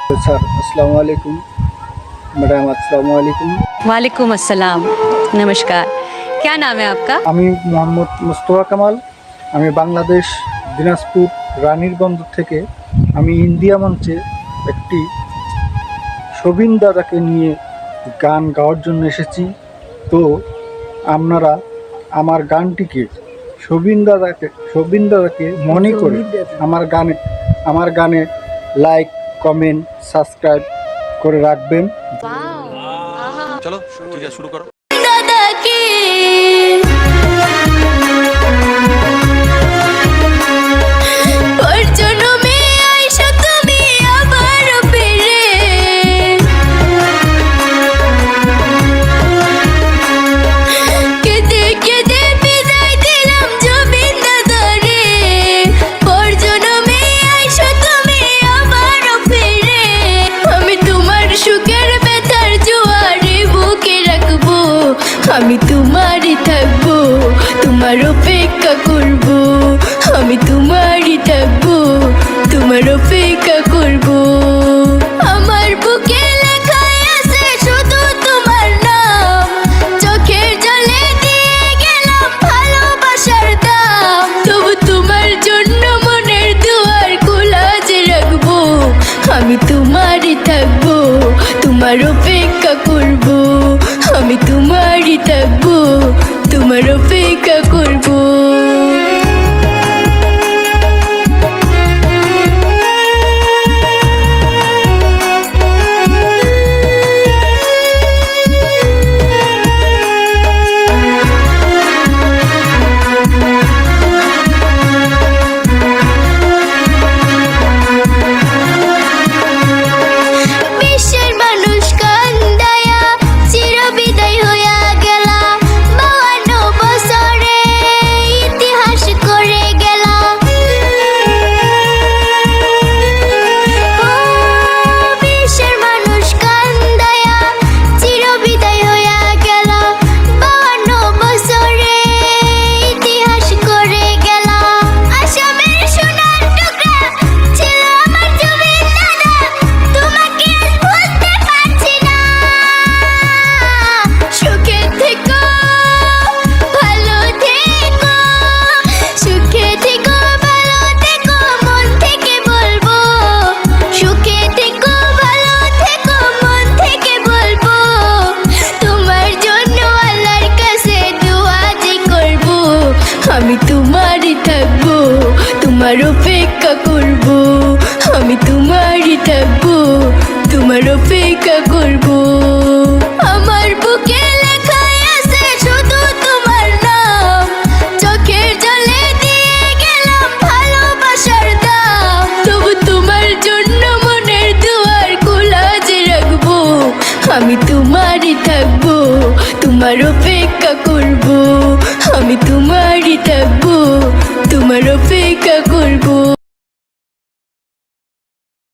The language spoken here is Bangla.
सर अस्सलाम वालेकुम मैडम अस्सलाम वालेकुम। वालेकुम अस्सलाम, नमस्कार। क्या नाम है आपका? আমি মোহাম্মদ মুস্তফা কামাল। আমি বাংলাদেশ দিনাজপুর রানীর বন্দর থেকে আমি ইন্ডিয়া মঞ্চে একটি শোভিন দাদাকে নিয়ে গান গাওয়ার জন্য এসেছি। তো আপনারা আমার গানটিকে শোভিন দাদাকে মনে করে আমার গানে লাইক কমেন্ট সাবস্ক্রাইব করে রাখবেন। चलो ठीक है शुरू करो। दादा की জনমে আইসা তুমি আবার ফিরে কেঁদে কেঁদে বিদায় দিলাম জমিন দাদারে। জনমে আইসা তুমি আবার ফিরে আমি তোমার সুখের ব্যথার জোয়ারে বুকে রাখবো। আমি তোমারই থাকবো, তোমার অপেক্ষা করবো। আমি তোমারই থাকবো, তোমার অপেক্ষা করবো। আমার বুকে লেখাই আছে শুধু তোমার নাম। চোখের জলে দিয়ে গেলাম ভালোবাসার দাম। তবু তোমার জন্য মনের দুয়ার খোলা যে রাখবো। আমি তোমারই থাকবো, তোমার অপেক্ষা করবো। আমি তোমারই থাকবো, তোমার অপেক্ষা করবো। বিশ্বের মানুষ কান্দায়া চিরবিদায় হইয়া গেলা। 52 বছরে ইতিহাস করে গেলা। বিশ্বের মানুষ কান্দায়া চিরবিদায় হইয়া গেলা। 52 বছরে ইতিহাস করে গেলা। আসামের সোনার টুকরা ছিল আমার জমিন দাদা। তোমাকে আজ ভুলতে পারছি না। সুখে থেকো, ভালো থেকো, সুখে থেকো, ভালো থেকো, মন থেকে বলবো। সুখে থেকো, ভালো থেকো, মন থেকে বলবো। তোমার জন্য আল্লাহর কাছে দোয়া যে করবো। আমি তোমারই থাকবো, তোমার অপেক্ষা করবো। আমি তোমারই থাকবো, তোমার অপেক্ষা করবো। আমার বুকে লেখাই আছে শুধু তোমার নাম। চোখের জলে দিয়ে গেলাম ভালোবাসার দাম। তবু তোমার জন্য মনের দুয়ার খোলা যে রাখবো। আমি তোমারই থাকবো, তোমার অপেক্ষা